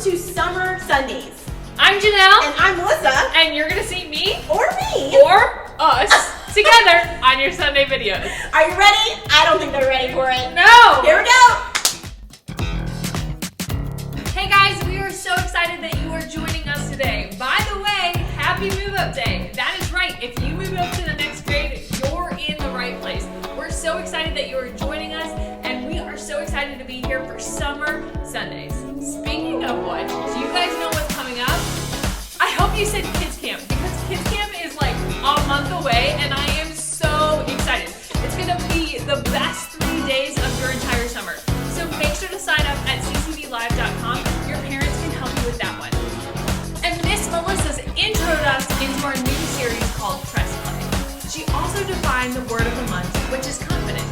to Summer Sundays. I'm Janelle. And I'm Melissa. And you're going to see me. Or me. Or us together on your Sunday videos. Are you ready? I don't think they're ready for it. No. Here we go. Hey guys, we are so excited that you are joining us today. By the way, happy move up day. That is right. If you move up to the next grade, you're in the right place. We're so excited that you are joining us, and we are so excited to be here for Summer Sundays. Speaking of which, do you guys know what's coming up? I hope you said Kids Camp, because Kids Camp is like a month away, and I am so excited. It's going to be the best 3 days of your entire summer. So make sure to sign up at ccblive.com. Your parents can help you with that one. And Miss Melissa's introed us into our new series called Press Play. She also defined the word of the month, which is confidence.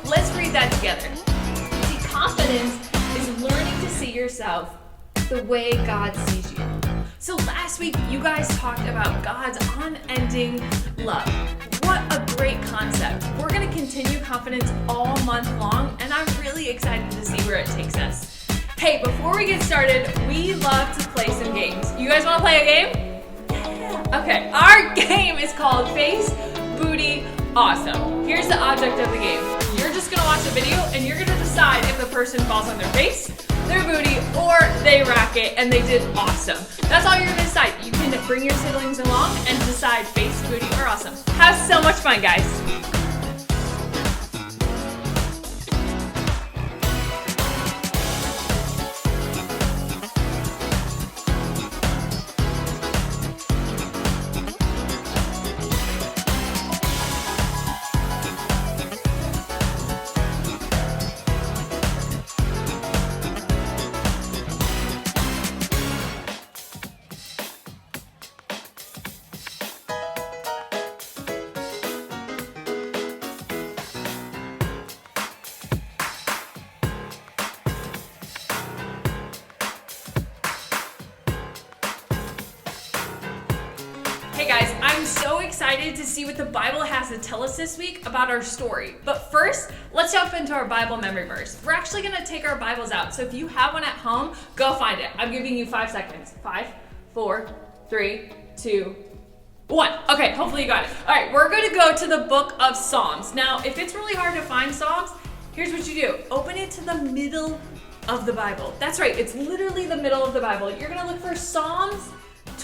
Let's read that together. See, confidence is learning to see yourself the way God sees you. So last week, you guys talked about God's unending love. What a great concept. We're going to continue confidence all month long, and I'm really excited to see where it takes us. Hey, before we get started, we love to play some games. You guys want to play a game? Yeah. Okay, our game is called Face, Booty, Awesome. Here's the object of the game. You're just going to watch a video, and you're going to decide if the person falls on their face, their booty, or they rock it and they did awesome. That's all you're going to decide. You can bring your siblings along and decide face, booty, or awesome. Have so much fun, guys. Hey guys, I'm so excited to see what the Bible has to tell us this week about our story. But first, let's jump into our Bible memory verse. We're actually going to take our Bibles out. So if you have one at home, go find it. I'm giving you 5 seconds. 5, 4, 3, 2, 1. Okay, hopefully you got it. All right, we're going to go to the book of Psalms. Now, if it's really hard to find Psalms, here's what you do. Open it to the middle of the Bible. That's right, it's literally the middle of the Bible. You're going to look for Psalms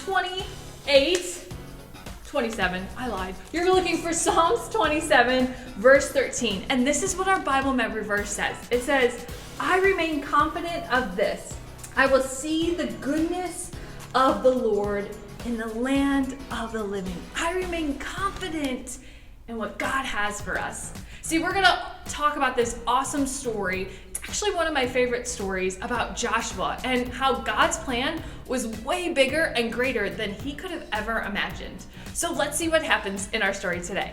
27, I lied. You're looking for Psalms 27, verse 13. And this is what our Bible memory verse says. It says, I remain confident of this. I will see the goodness of the Lord in the land of the living. I remain confident in what God has for us. See, we're going to talk about this awesome story. It's actually one of my favorite stories about Joshua and how God's plan was way bigger and greater than he could have ever imagined. So let's see what happens in our story today.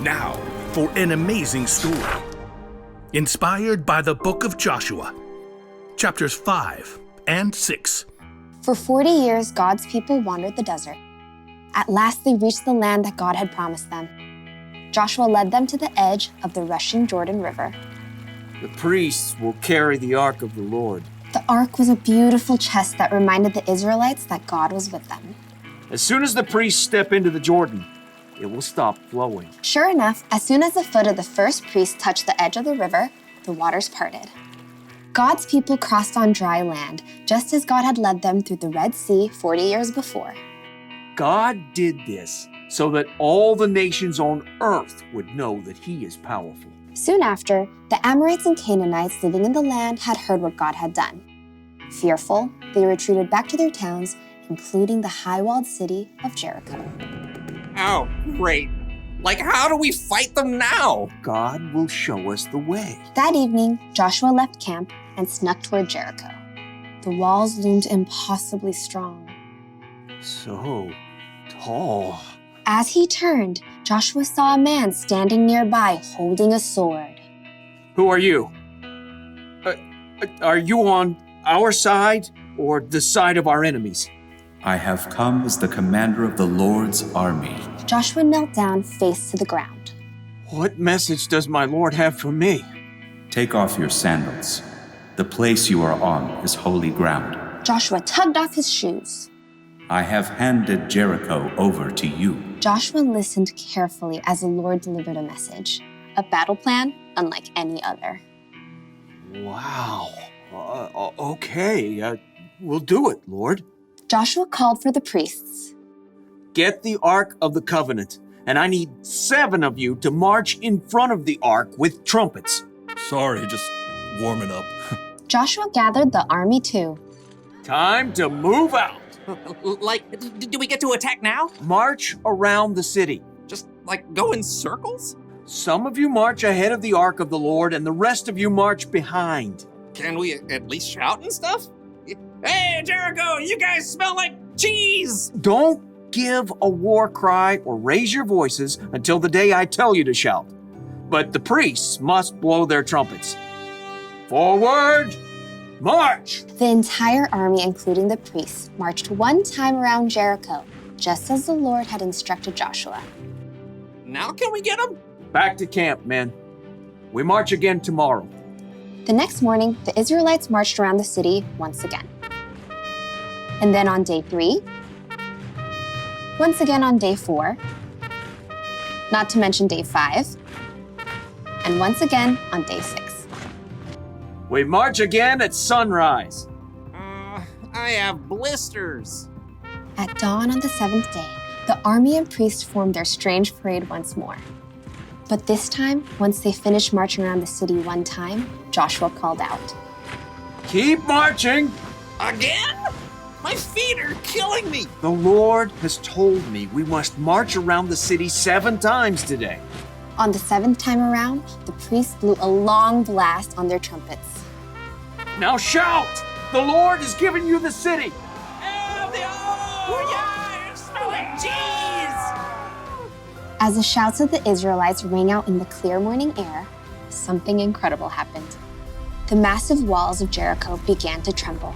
Now for an amazing story. Inspired by the book of Joshua, chapters 5 and 6. For 40 years, God's people wandered the desert. At last, they reached the land that God had promised them. Joshua led them to the edge of the rushing Jordan River. The priests will carry the ark of the Lord. The ark was a beautiful chest that reminded the Israelites that God was with them. As soon as the priests step into the Jordan, it will stop flowing. Sure enough, as soon as the foot of the first priest touched the edge of the river, the waters parted. God's people crossed on dry land, just as God had led them through the Red Sea 40 years before. God did this so that all the nations on earth would know that He is powerful. Soon after, the Amorites and Canaanites living in the land had heard what God had done. Fearful, they retreated back to their towns, including the high-walled city of Jericho. Oh, great. Like, how do we fight them now? God will show us the way. That evening, Joshua left camp and snuck toward Jericho. The walls loomed impossibly strong. So tall. As he turned, Joshua saw a man standing nearby holding a sword. Who are you? Are you on our side or the side of our enemies? I have come as the commander of the Lord's army. Joshua knelt down, face to the ground. What message does my Lord have for me? Take off your sandals. The place you are on is holy ground. Joshua tugged off his shoes. I have handed Jericho over to you. Joshua listened carefully as the Lord delivered a message, a battle plan unlike any other. Wow. Okay, we'll do it, Lord. Joshua called for the priests. Get the Ark of the Covenant, and I need 7 of you to march in front of the Ark with trumpets. Sorry, just warming up. Joshua gathered the army too. Time to move out. Like, do we get to attack now? March around the city. Just, like, go in circles? Some of you march ahead of the Ark of the Lord, and the rest of you march behind. Can we at least shout and stuff? Hey, Jericho, you guys smell like cheese! Don't give a war cry or raise your voices until the day I tell you to shout. But the priests must blow their trumpets. Forward, march! The entire army, including the priests, marched one time around Jericho, just as the Lord had instructed Joshua. Now can we get them? Back to camp, men. We march again tomorrow. The next morning, the Israelites marched around the city once again. And then on day 3, once again on day 4, not to mention day 5, and once again on day 6. We march again at sunrise. I have blisters. At dawn on the 7th day, the army and priests formed their strange parade once more. But this time, once they finished marching around the city one time, Joshua called out, Keep marching! Again? My feet are killing me. The Lord has told me we must march around the city 7 times today. On the 7th time around, the priests blew a long blast on their trumpets. Now shout! The Lord has given you the city! Oh, yeah, it smells like cheese! As the shouts of the Israelites rang out in the clear morning air, something incredible happened. The massive walls of Jericho began to tremble.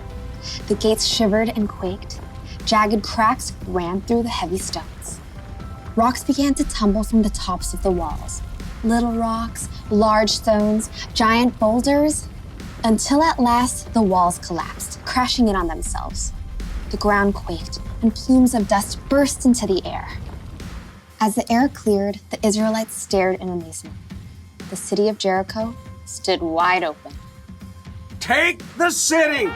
The gates shivered and quaked. Jagged cracks ran through the heavy stones. Rocks began to tumble from the tops of the walls. Little rocks, large stones, giant boulders, until at last the walls collapsed, crashing in on themselves. The ground quaked, and plumes of dust burst into the air. As the air cleared, the Israelites stared in amazement. The city of Jericho stood wide open. Take the city!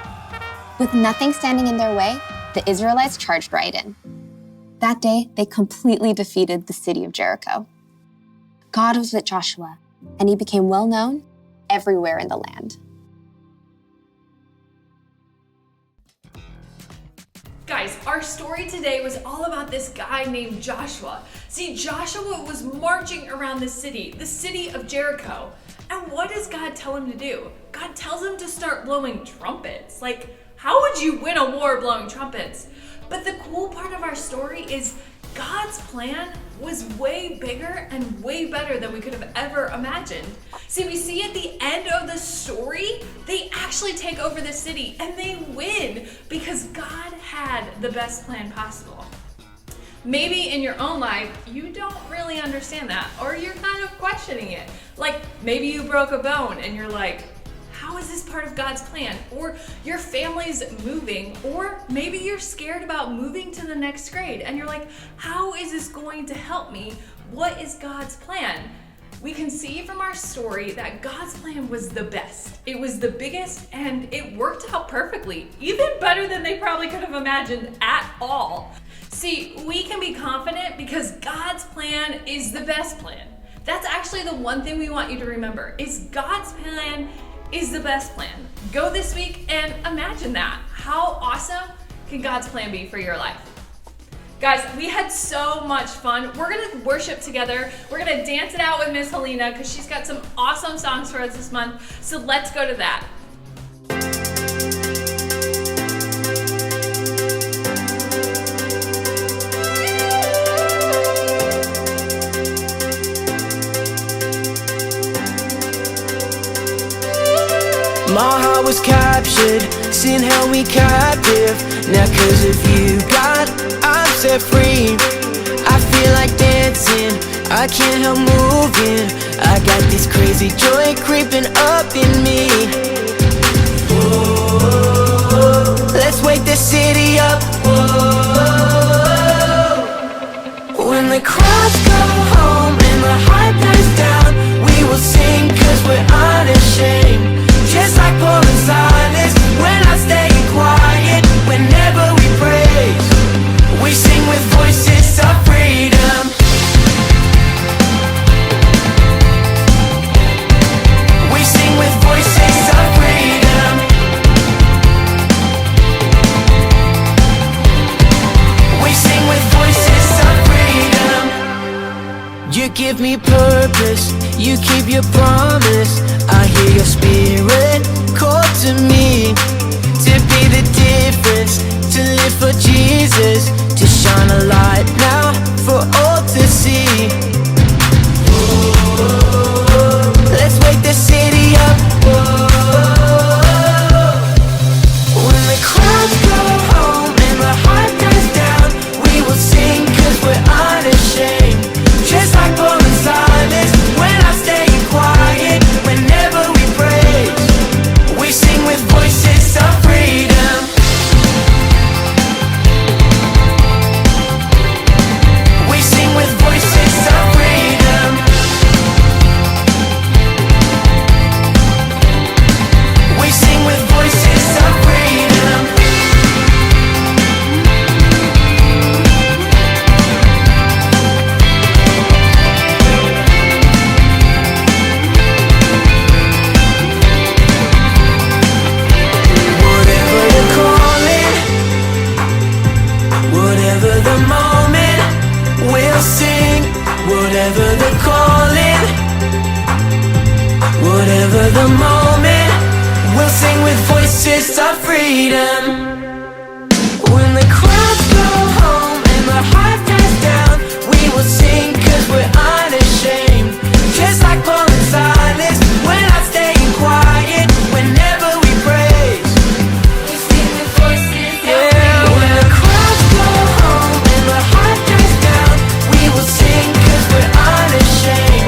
With nothing standing in their way, the Israelites charged right in. That day, they completely defeated the city of Jericho. God was with Joshua, and he became well known everywhere in the land. Guys, our story today was all about this guy named Joshua. See, Joshua was marching around the city of Jericho. And what does God tell him to do? God tells him to start blowing trumpets. Like, how would you win a war blowing trumpets? But the cool part of our story is God's plan was way bigger and way better than we could have ever imagined. See, we see at the end of the story, they actually take over the city and they win because God had the best plan possible. Maybe in your own life, you don't really understand that, or you're kind of questioning it. Like, maybe you broke a bone and you're like, how is this part of God's plan? Or your family's moving, or maybe you're scared about moving to the next grade and you're like, how is this going to help me? What is God's plan? We can see from our story that God's plan was the best. It was the biggest and it worked out perfectly, even better than they probably could have imagined at all. See, we can be confident because God's plan is the best plan. That's actually the one thing we want you to remember, is God's plan is the best plan. Go this week and imagine that. How awesome can God's plan be for your life? Guys, we had so much fun. We're gonna worship together. We're gonna dance it out with Miss Helena because she's got some awesome songs for us this month. So let's go to that. My heart was captured, sin held me captive. Now cause of you, God, I'm set free. I feel like dancing, I can't help moving. I got this crazy joy creeping up in me. Oh, let's wait. Whoa. When the crowds go home and the hype dies down, we will sing 'cause we're unashamed. Just like Paul and Silas, we're not staying quiet whenever we praise. We sing with voices of freedom. We sing with voices of freedom. We sing with voices of freedom. You give me purpose, you keep your promise. I hear your spirit call to me, to be the difference, to live for Jesus, to shine a light now for all to see. Let's wake the city up. When the crowds go home and the hype dies down, we will sing 'cause we're unashamed. Just like Paul and Silas, we're not staying quiet whenever we praise. We sing with voices of freedom. We sing with voices of freedom. We sing with voices of freedom. Whatever the calling, whatever the moment, we'll sing. Whatever the calling, whatever the moment, we'll sing with voices of freedom. When the crowds go home and the hype dies down, we will sing 'cause we're unashamed. Just like Paul and Silas, we're not staying quiet whenever we praise. We sing with voices of freedom. When the crowds go home and the hype dies down, we will sing 'cause we're unashamed.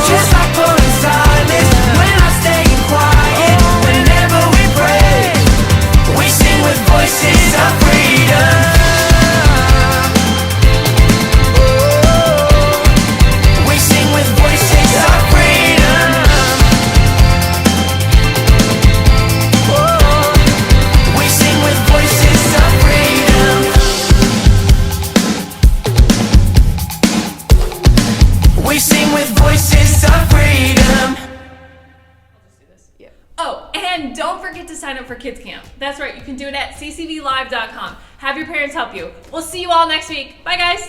Just like Paul and Silas, we're not staying quiet whenever we praise. We sing with voices of freedom. We sing with voices of freedom. We sing with voices of freedom. We sing with voices of freedom. Oh, and don't forget to sign up for Kids Camp. That's right, you can do it at ccvlive.com. Have your parents help you. We'll see you all next week. Bye, guys.